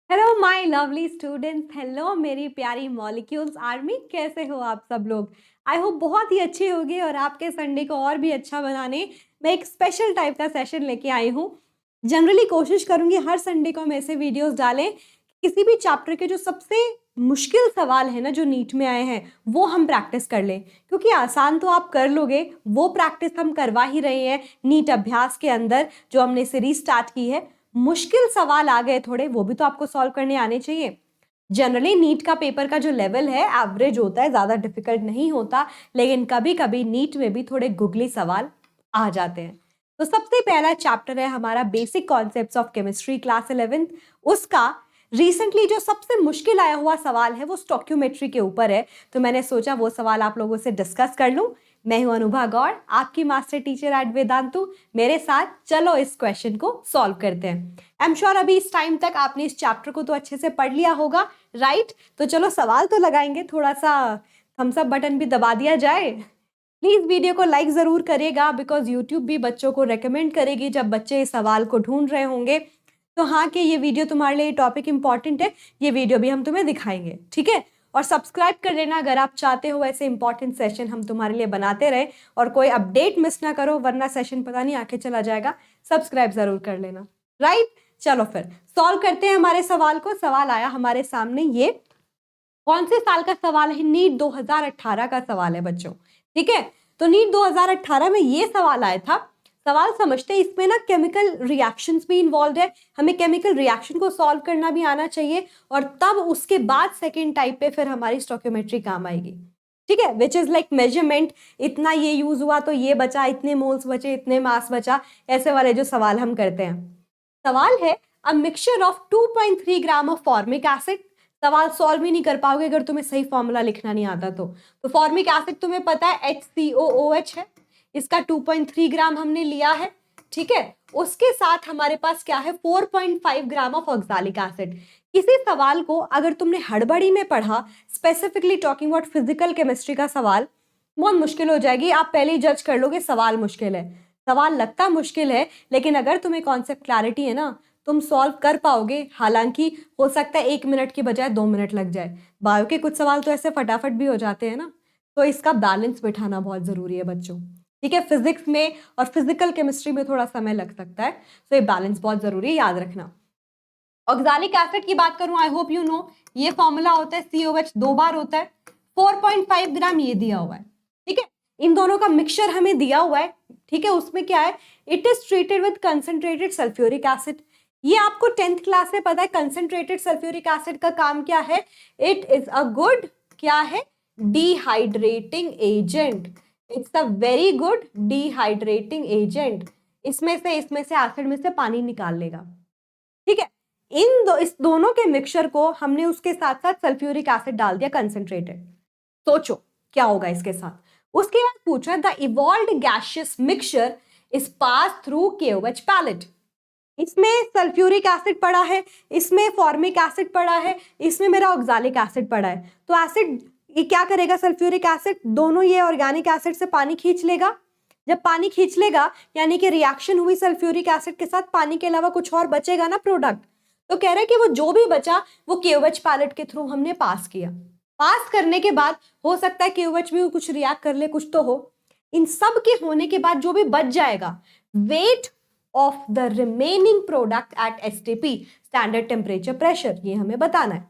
Hello my lovely students, hello मेरी प्यारी molecules army, कैसे हो आप सब लोग। आई होप बहुत ही अच्छे होंगे और आपके संडे को और भी अच्छा बनाने मैं एक स्पेशल टाइप का सेशन लेके आई हूँ। जनरली कोशिश करूंगी हर संडे को हम ऐसे वीडियोस डालें, किसी भी चैप्टर के जो सबसे मुश्किल सवाल है ना जो नीट में आए हैं वो हम प्रैक्टिस कर लें, क्योंकि आसान तो आप कर लोगे, वो प्रैक्टिस हम करवा ही रहे हैं नीट अभ्यास के अंदर जो हमने सीरीज स्टार्ट की है। मुश्किल सवाल आ गए थोड़े, वो भी तो आपको सॉल्व करने आने चाहिए। जनरली नीट का पेपर का जो लेवल है एवरेज होता है, ज्यादा डिफिकल्ट नहीं होता, लेकिन कभी कभी नीट में भी थोड़े गुगली सवाल आ जाते हैं। तो सबसे पहला चैप्टर है हमारा basic concepts of chemistry class 11th। उसका रिसेंटली जो सबसे मुश्किल आया हुआ सवाल है वो स्टोक्योमेट्री के ऊपर है, तो मैंने सोचा वो सवाल आप लोगों से डिस्कस कर लूं। मैं हूं अनुभा गौड़, आपकी मास्टर टीचर एट वेदांतु। मेरे साथ चलो इस क्वेश्चन को सॉल्व करते हैं। आई एम श्योर अभी इस टाइम तक आपने इस चैप्टर को तो अच्छे से पढ़ लिया होगा, राइट? तो चलो सवाल तो लगाएंगे, थोड़ा सा थम्स अप बटन भी दबा दिया जाए। प्लीज वीडियो को लाइक जरूर करिएगा, बिकॉज यूट्यूब भी बच्चों को रेकमेंड करेगी जब बच्चे इस सवाल को ढूंढ रहे होंगे तो हाँ कि ये वीडियो तुम्हारे लिए टॉपिक इंपॉर्टेंट है, ये वीडियो भी हम तुम्हें दिखाएंगे, ठीक है? और सब्सक्राइब कर लेना अगर आप चाहते हो ऐसे इंपॉर्टेंट सेशन हम तुम्हारे लिए बनाते रहे और कोई अपडेट मिस ना करो, वरना सेशन पता नहीं आके चला जाएगा। सब्सक्राइब जरूर कर लेना, राइट? चलो फिर सॉल्व करते हैं हमारे सवाल को। सवाल आया हमारे सामने, ये कौन से साल का सवाल है? नीट 2018 का सवाल है बच्चों, ठीक है? तो नीट 2018 में ये सवाल आया था। सवाल समझते हैं, इसमें ना केमिकल रिएक्शंस भी इन्वॉल्व है, हमें केमिकल रिएक्शन को सॉल्व करना भी आना चाहिए और तब उसके बाद सेकेंड टाइप पे फिर हमारी स्टोक्योमेट्री काम आएगी, ठीक है? विच इज लाइक मेजरमेंट, इतना ये यूज हुआ तो ये बचा, इतने मोल्स बचे, इतने मास बचा, ऐसे वाले जो सवाल हम करते हैं। सवाल है a mixture of 2.3 gram of formic acid. सवाल सॉल्व ही नहीं कर पाओगे अगर तुम्हें सही फॉर्मूला लिखना नहीं आता तो फॉर्मिक एसिड तुम्हें पता है HCOOH है, इसका 2.3 ग्राम हमने लिया है, ठीक है? उसके साथ हमारे पास क्या है? 4.5 ग्राम ऑफ ऑक्सैलिक एसिड। इसी सवाल को अगर तुमने हड़बड़ी में पढ़ा, specifically talking about physical chemistry का सवाल, बहुत मुश्किल हो जाएगी। आप पहले ही जज कर लोगे सवाल मुश्किल है। सवाल लगता मुश्किल है, लेकिन अगर तुम्हें कॉन्सेप्ट क्लैरिटी है ना, तुम सॉल्व कर पाओगे। हालांकि हो सकता है 1 मिनट की बजाय 2 मिनट लग जाए। बायो के कुछ सवाल तो ऐसे फटाफट भी हो जाते हैं ना, तो इसका बैलेंस बिठाना बहुत जरूरी है बच्चों, ठीक है? फिजिक्स में और फिजिकल केमिस्ट्री में थोड़ा समय लग सकता है, तो ये बैलेंस बहुत जरूरी है, याद रखना। ऑक्सैलिक एसिड की बात करूं, आई होप यू नो, ये फॉर्मूला होता है COH 2 बार होता है, 4.5 ग्राम ये दिया हुआ है, ठीक है? इन दोनों का मिक्सचर हमें दिया हुआ है, ठीक है? उसमें क्या है? It is treated with concentrated sulphuric acid. ये आपको 10th क्लास में पता है। कंसंट्रेटेड सल्फ्यूरिक एसिड का काम क्या है? इट इज अ गुड, क्या है? Dehydrating agent. It's a very good dehydrating agent. इसमें से एसिड में से पानी निकाल लेगा, ठीक है? इस दोनों के मिक्सचर को हमने उसके साथ साथ सल्फ्यूरिक एसिड डाल दिया कंसंट्रेटेड। सोचो क्या होगा इसके साथ। उसके बाद पूछा the evolved gaseous mixture is pass through KOH pellet. इसमें सल्फ्यूरिक एसिड पड़ा है, इसमें फॉर्मिक एसिड पड़ा है, इसमें मेरा ऑक्सैलिक एसिड पड़ा है। तो एसिड ये क्या करेगा? सल्फ्यूरिक एसिड दोनों ये ऑर्गेनिक एसिड से पानी खींच लेगा। जब पानी खींच लेगा यानी कि रिएक्शन हुई सल्फ्यूरिक एसिड के साथ, पानी के अलावा कुछ और बचेगा ना प्रोडक्ट। तो कह रहे हैं कि वो जो भी बचा वो KOH पैलेट के थ्रू हमने पास किया। पास करने के बाद हो सकता है KOH भी कुछ रिएक्ट कर ले, कुछ तो हो। इन सब के होने के बाद जो भी बच जाएगा, weight of the remaining product at STP, standard temperature pressure, ये हमें बताना है।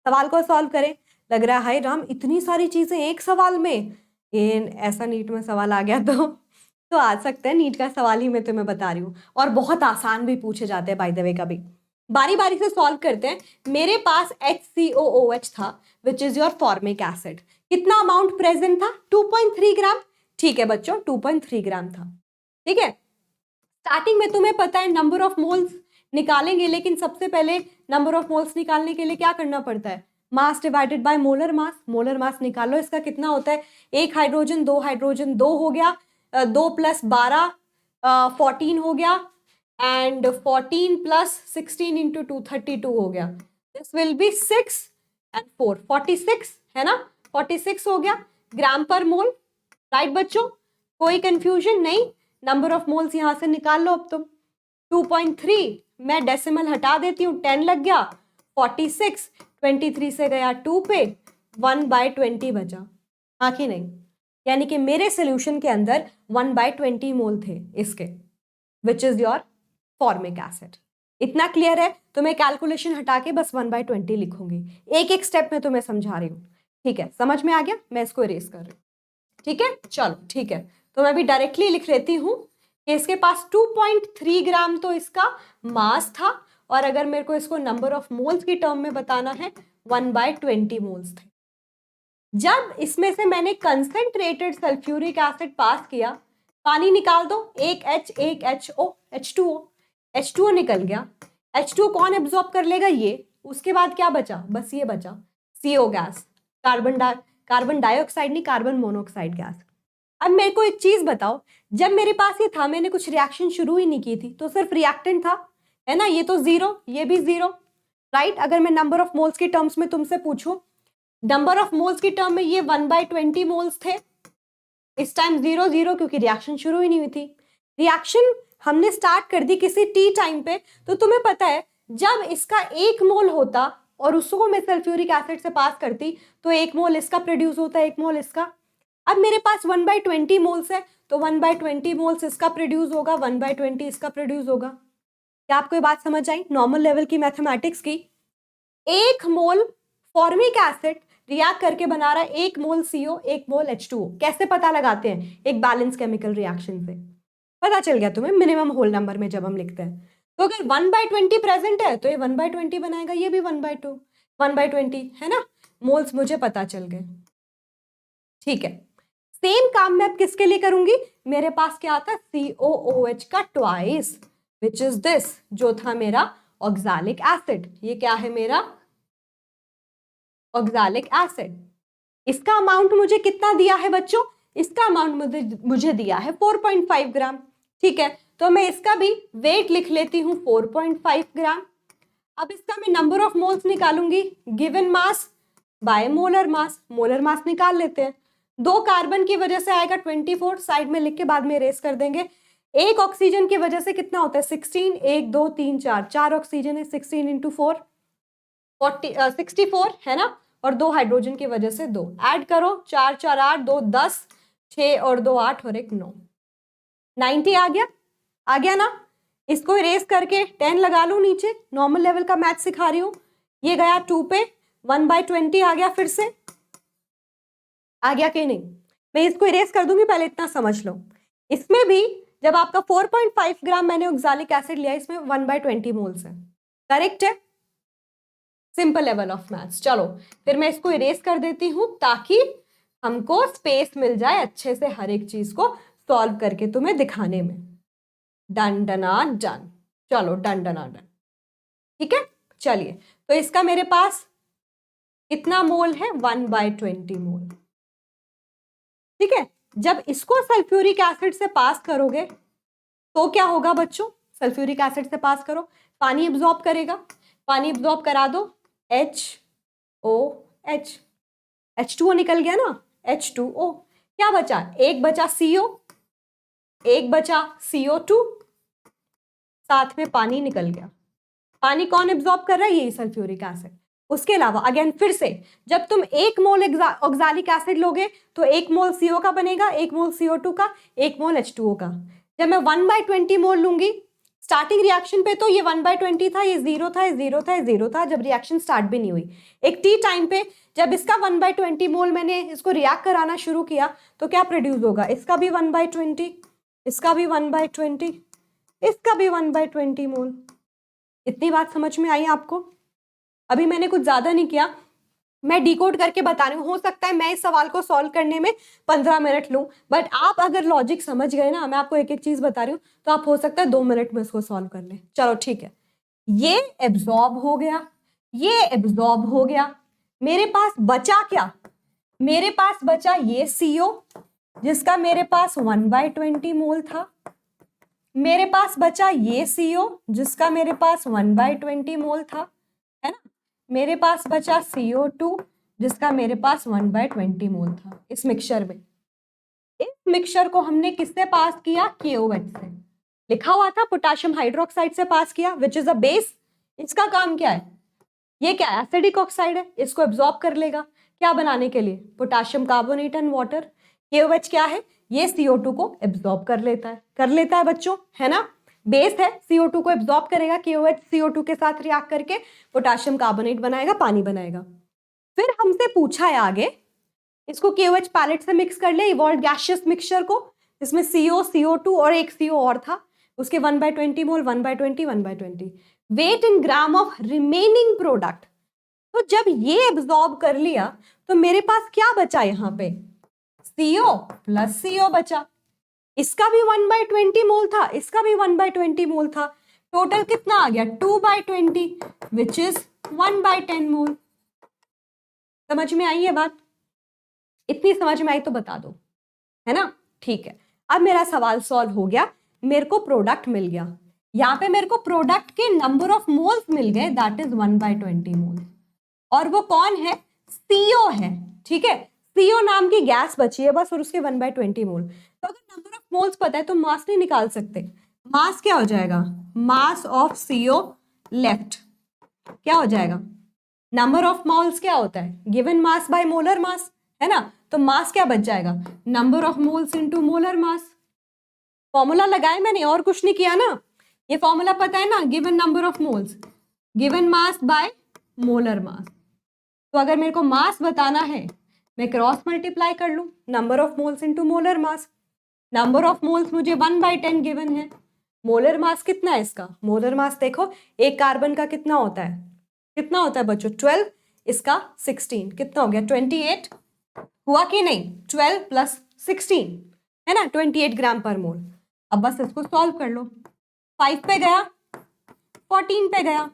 सवाल को सॉल्व करें। लग रहा है राम इतनी सारी चीजें एक सवाल में, ऐसा नीट में सवाल आ गया तो आ सकता है। नीट का सवाल ही मैं तुम्हें बता रही हूं, और बहुत आसान भी पूछे जाते हैं बाय द वे। कभी बारी बारी से सॉल्व करते हैं। मेरे पास HCOOH था which is your formic acid. कितना अमाउंट प्रेजेंट था? 2.3 ग्राम, ठीक है बच्चों, 2.3 ग्राम था, ठीक है? स्टार्टिंग में तुम्हें पता है नंबर ऑफ मोल्स निकालेंगे, लेकिन सबसे पहले नंबर ऑफ मोल्स निकालने के लिए क्या करना पड़ता है? Mass divided by molar mass. Molar मास निकालो, इसका कितना होता है? 1 हाइड्रोजन 2 हाइड्रोजन 2 हो गया, 2 + 12 14 हो गया, एंड 14 + 16 × 2 32 हो गया। दिस विल बी 6 and 4 46 है ना? 46 हो गया ग्राम पर मोल, राइट बच्चों? कोई कंफ्यूजन नहीं? नंबर ऑफ मोल्स यहां से निकाल लो अब तुम। 2.3 मैं डेसिमल हटा देती हूँ, 10 लग गया, 46, 23 से गया 2 पे, 1/20 बचा, हाँ कि नहीं? यानी कि मेरे सोल्यूशन के अंदर 1/20 मोल थे इसके, which is your formic acid. इतना क्लियर है? तो मैं कैलकुलेशन हटा के बस 1/20 लिखूंगी, एक एक स्टेप में तुम्हें समझा रही हूँ, ठीक है? समझ में आ गया? मैं इसको इरेज कर रही हूँ, ठीक है? चलो ठीक है, तो मैं भी डायरेक्टली लिख लेती हूँ कि इसके पास 2.3 ग्राम तो इसका मास था, और अगर मेरे को इसको नंबर ऑफ मोल्स की टर्म में बताना है 1/20 मोल्स थे। जब इसमें से मैंने कंसंट्रेटेड सल्फ्यूरिक एसिड पास किया, पानी निकाल दो, एक H एक HO, H2O, H2O निकल गया। H2O कौन एब्जॉर्ब कर लेगा? ये। उसके बाद क्या बचा? बस ये बचा, CO गैस, कार्बन डाइऑक्साइड नहीं, कार्बन मोनोऑक्साइड गैस। अब मेरे को एक चीज बताओ, जब मेरे पास ये था, मैंने कुछ रिएक्शन शुरू ही नहीं की थी, तो सिर्फ रिएक्टेंट था, है ना? ये तो जीरो, ये भी जीरो, राइट? अगर मैं नंबर ऑफ मोल्स के टर्म्स में तुमसे पूछूं, नंबर ऑफ मोल्स की टर्म में ये 1/20 मोल्स थे, इस टाइम 0 0, क्योंकि रिएक्शन शुरू ही नहीं हुई थी। रिएक्शन हमने स्टार्ट कर दी किसी टी टाइम पे, तो तुम्हें पता है जब इसका 1 मोल होता और उसको मैं सल्फ्यूरिक एसिड से पास करती, तो 1 मोल इसका प्रोड्यूस होता, 1 मोल इसका। अब मेरे पास 1/20 मोल्स है, तो 1/20 मोल्स इसका प्रोड्यूस होगा, 1/20 इसका प्रोड्यूस होगा। क्या आपको ये बात समझ आई नॉर्मल लेवल की मैथमेटिक्स की? 1 मोल फॉर्मिक एसिड रिएक्ट करके बना रहा है 1 मोल CO, 1 मोल H2O। कैसे पता लगाते हैं? एक बैलेंस केमिकल रिएक्शन से पता चल गया तुम्हें, मिनिमम होल नंबर में जब हम लिखते हैं। तो अगर 1/20 प्रेजेंट है तो ये 1/20 बनाएगा, ये भी 1/2, 1/20, है ना? मोल्स मुझे पता चल गए, ठीक है। सेम काम मैं अब किसके लिए करूंगी? मेरे पास क्या आता? COOH का ट्वाइस, विच इज दिस, जो था मेरा ऑक्सैलिक एसिड। ये क्या है? मेरा ऑक्सैलिक एसिड। इसका अमाउंट मुझे कितना दिया है बच्चों? इसका अमाउंट मुझे दिया है 4.5 ग्राम, ठीक है? तो मैं इसका भी वेट लिख लेती हूँ 4.5 ग्राम। अब इसका मैं नंबर ऑफ मोल्स निकालूंगी, given mass by molar mass, molar mass निकाल लेते हैं। 2 कार्बन की वजह से आएगा 24, साइड में लिख के बाद में इरेज कर देंगे। एक ऑक्सीजन की वजह से कितना होता है? 16, 1 2 3 4, 4 ऑक्सीजन है, 16 × 4 64, है ना? और 2 हाइड्रोजन की वजह से 2, ऐड करो, 4 4 8, 2 10, 6 और 2 8 और 1 9, 90 आ गया? आ गया ना? इसको इरेज करके 10 लगा लूं नीचे, नॉर्मल लेवल का मैथ सिखा रही हूं। ये गया 2 पे, 1/20 आ गया, फिर से आ गया कि नहीं? मैं इसको इरेज कर दूंगी, पहले इतना समझ लो। इसमें भी जब आपका 4.5 ग्राम मैंने ऑक्सैलिक एसिड लिया, इसमें 1/20 मोल्स है, करेक्ट है? Simple level of maths. चलो फिर मैं इसको इरेज कर देती हूं, ताकि हमको स्पेस मिल जाए अच्छे से हर एक चीज को सॉल्व करके तुम्हें दिखाने में। डन डना डन, चलो डन डना डन, ठीक है? चलिए, तो इसका मेरे पास कितना मोल है? 1/20 मोल, ठीक है? जब इसको सल्फ्यूरिक एसिड से पास करोगे तो क्या होगा बच्चों? सल्फ्यूरिक एसिड से पास करो, पानी एब्जॉर्ब करेगा, पानी एब्जॉर्ब करा दो, HOH, H2O निकल गया ना, H2O। क्या बचा? एक बचा CO, एक बचा CO2, साथ में पानी निकल गया। पानी कौन एब्जॉर्ब कर रहा है? यही सल्फ्यूरिक एसिड। उसके अलावा अगेन फिर से, जब तुम 1 मोल ऑक्सैलिक एसिड लोगे तो 1 मोल CO का बनेगा, 1 मोल CO2 का, 1 मोल H2O का। जब मैं 1/20 मोल लूंगी, स्टार्टिंग रिएक्शन पे तो ये 1/20 था, ये 0 था, ये 0 था, ये 0 था, जब रिएक्शन स्टार्ट भी नहीं हुई। एक टी टाइम पे जब इसका 1/20 मोल मैंने इसको रिएक्ट कराना शुरू किया, तो क्या प्रोड्यूस होगा? इसका भी 1/20, इसका भी 1/20, इसका भी 1/20 मोल। इतनी बात समझ में आई आपको? अभी मैंने कुछ ज्यादा नहीं किया, मैं डिकोड करके बता रही हूँ। हो सकता है मैं इस सवाल को सॉल्व करने में 15 मिनट लूं, बट आप अगर लॉजिक समझ गए ना, मैं आपको एक एक चीज बता रही हूँ, तो आप हो सकता है 2 मिनट में इसको सॉल्व कर लें। चलो ठीक है, ये एब्जॉर्ब हो गया, ये एब्जॉर्ब हो गया, मेरे पास बचा क्या? मेरे पास बचा ये CO, जिसका मेरे पास 1/20 मोल था। मेरे पास बचा ये CO, जिसका मेरे पास 1/20 मोल था, है ना? मेरे पास बचा CO2, जिसका मेरे पास 1/20 मोल था। इस मिक्सचर में, इस मिक्सचर को हमने किससे पास किया? KOH से। लिखा हुआ था पोटेशियम हाइड्रोक्साइड से पास किया, विच इज अ बेस। इसका काम क्या है? ये क्या है? एसिडिक ऑक्साइड है, इसको एब्जॉर्ब कर लेगा क्या बनाने के लिए? Potassium carbonate and water. KOH क्या है? ये CO2 को एब्जॉर्ब कर लेता है बच्चों, है ना? बेस है, CO2 को एब्जॉर्ब करेगा, KOH CO2 के साथ रिएक्ट करके पोटाशियम कार्बोनेट बनाएगा, पानी बनाएगा। फिर हमसे पूछा है आगे, इसको KOH पैलेट से मिक्स कर ले, इवॉल्व गैसियस मिक्सचर को, जिसमें CO, CO2 और एक CO और था, उसके 1/20 mole, 1/20, 1/20। Weight in gram of remaining product. तो जब ये एब्जॉर्ब कर लिया तो मेरे पास क्या बचा यहाँ पे? CO प्लस CO बचा। इसका भी 1/20 मोल था, इसका भी 1/20 मोल था। टोटल कितना आ गया? 2/20 विच इज 1/10 मोल। समझ में आई है बात? इतनी समझ में आई तो बता दो, है ना? ठीक है, अब मेरा सवाल सॉल्व हो गया, मेरे को प्रोडक्ट मिल गया। यहाँ पे मेरे को प्रोडक्ट के नंबर ऑफ मोल्स मिल गए, दैट इज 1/20 मोल। और वो कौन है? CO है, ठीक है? CO नाम की गैस बची है बस, और उसके 1/20 मोल। तो अगर नंबर ऑफ मोल्स पता है तो मास नहीं निकाल सकते। मास क्या हो जाएगा? मास ऑफ CO लेफ्ट क्या हो जाएगा? नंबर ऑफ मोल्स क्या होता है? गिवन मास बाय मोलर मास, है ना? तो मास क्या बच जाएगा? Number of moles into molar mass. Formula लगाए मैंने, और कुछ नहीं किया ना। ये फॉर्मूला पता है ना, given number of moles, given mass by molar मास। तो अगर मेरे को मास बताना है, मैं क्रॉस मल्टीप्लाई कर लूं, number of moles into molar mass. Number of moles मुझे 1/10 गिवन है। मोलर मास कितना है इसका? मोलर मास देखो, एक कार्बन का कितना होता है? कितना होता है बच्चों? 12, इसका 16, कितना हो गया? 28 हुआ कि नहीं? 12 प्लस 16 है ना, 28 ग्राम पर मोल। अब बस इसको सॉल्व कर लो। 5 पे गया, 14 पे गया,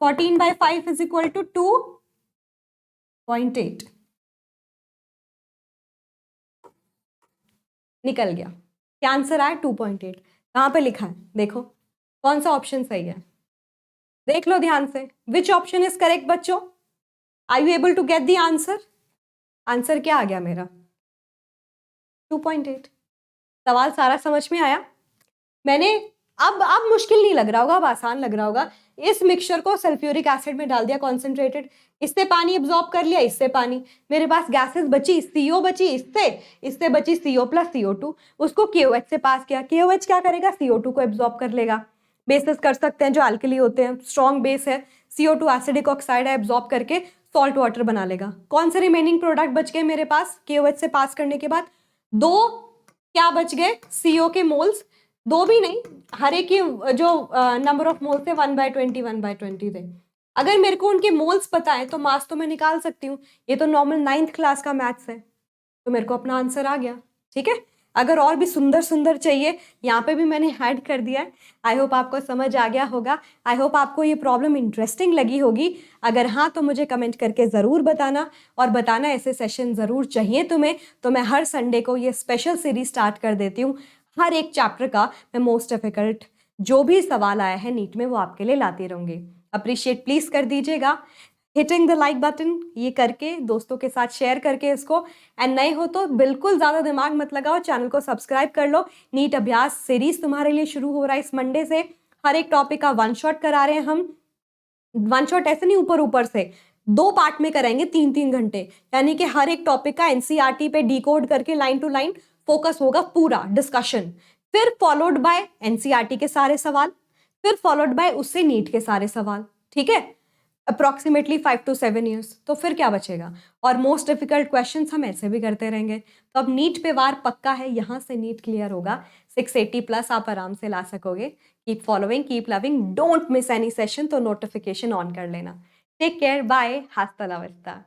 14/5 इज इक्वल टू 2.8 निकल गया। क्या आंसर आया? 2.8। कहां पे लिखा है देखो, कौन सा ऑप्शन सही है? देख लो ध्यान से, विच ऑप्शन इज करेक्ट बच्चों? Are you able to get the answer? Answer क्या आ गया मेरा? 2.8। सवाल सारा समझ में आया? मैंने अब मुश्किल नहीं लग रहा होगा, अब आसान लग रहा होगा। इस मिक्सचर को सल्फ्यूरिक एसिड में डाल दिया कॉन्सेंट्रेटेड, इससे पानी एब्जॉर्ब कर लिया, इससे पानी, मेरे पास गैसेस बची, CO बची, इससे बची CO प्लस CO2, उसको KOH से पास किया। KOH क्या करेगा? CO2 को एब्जॉर्ब कर लेगा। बेसिस कर सकते हैं जो अल्कली होते हैं, स्ट्रॉन्ग बेस है, CO2 एसिडिक ऑक्साइड है, एब्जॉर्ब करके सॉल्ट वाटर बना लेगा। कौन से रिमेनिंग प्रोडक्ट बच गए मेरे पास KOH से पास करने के बाद? 2 क्या बच गए? CO के मोल्स, 2 भी नहीं, हर एक की जो नंबर ऑफ मोल्स थे 1/20 1/20 थे। अगर मेरे को उनके मोल्स पता है तो मास तो मैं निकाल सकती हूँ। ये तो नॉर्मल 9th क्लास का मैथ्स है, तो मेरे को अपना आंसर आ गया। ठीक है, अगर और भी सुंदर सुंदर चाहिए, यहाँ पे भी मैंने ऐड कर दिया है। आई होप आपको समझ आ गया होगा। आई होप आपको ये प्रॉब्लम इंटरेस्टिंग लगी होगी। अगर हाँ तो मुझे कमेंट करके ज़रूर बताना, और बताना ऐसे सेशन ज़रूर चाहिए तुम्हें। तो मैं हर संडे को ये स्पेशल सीरीज स्टार्ट कर देती हूँ। हर एक चैप्टर का मैं मोस्ट डिफिकल्ट जो भी सवाल आया है नीट में वो आपके लिए लाती रहूँगी। अप्रिशिएट प्लीज़ कर दीजिएगा, हिटिंग द लाइक बटन, ये करके दोस्तों के साथ शेयर करके इसको। एंड नए हो तो बिल्कुल ज़्यादा दिमाग मत लगाओ, चैनल को सब्सक्राइब कर लो। नीट अभ्यास सीरीज तुम्हारे लिए शुरू हो रहा है इस मंडे से। हर एक टॉपिक का 1 शॉट करा रहे हैं हम। 1 शॉट ऐसे नहीं ऊपर ऊपर से, 2 पार्ट में कराएंगे 3-3 घंटे, यानी कि हर एक टॉपिक का NCERT पे डिकोड करके लाइन टू लाइन फोकस होगा, पूरा डिस्कशन, फिर फॉलोड बाय NCERT के सारे सवाल, फिर फॉलोड बाय उससे नीट के सारे सवाल। ठीक है, अप्रॉक्सीमेटली 5 to 7 ईयर्स। तो फिर क्या बचेगा? और मोस्ट डिफिकल्ट क्वेश्चंस हम ऐसे भी करते रहेंगे। तो अब नीट पे वार पक्का है, यहाँ से नीट क्लियर होगा, 680 प्लस आप आराम से ला सकोगे। Keep following, keep loving, don't miss any session. तो नोटिफिकेशन ऑन कर लेना। टेक केयर, बाय, हास्ता ला विस्ता।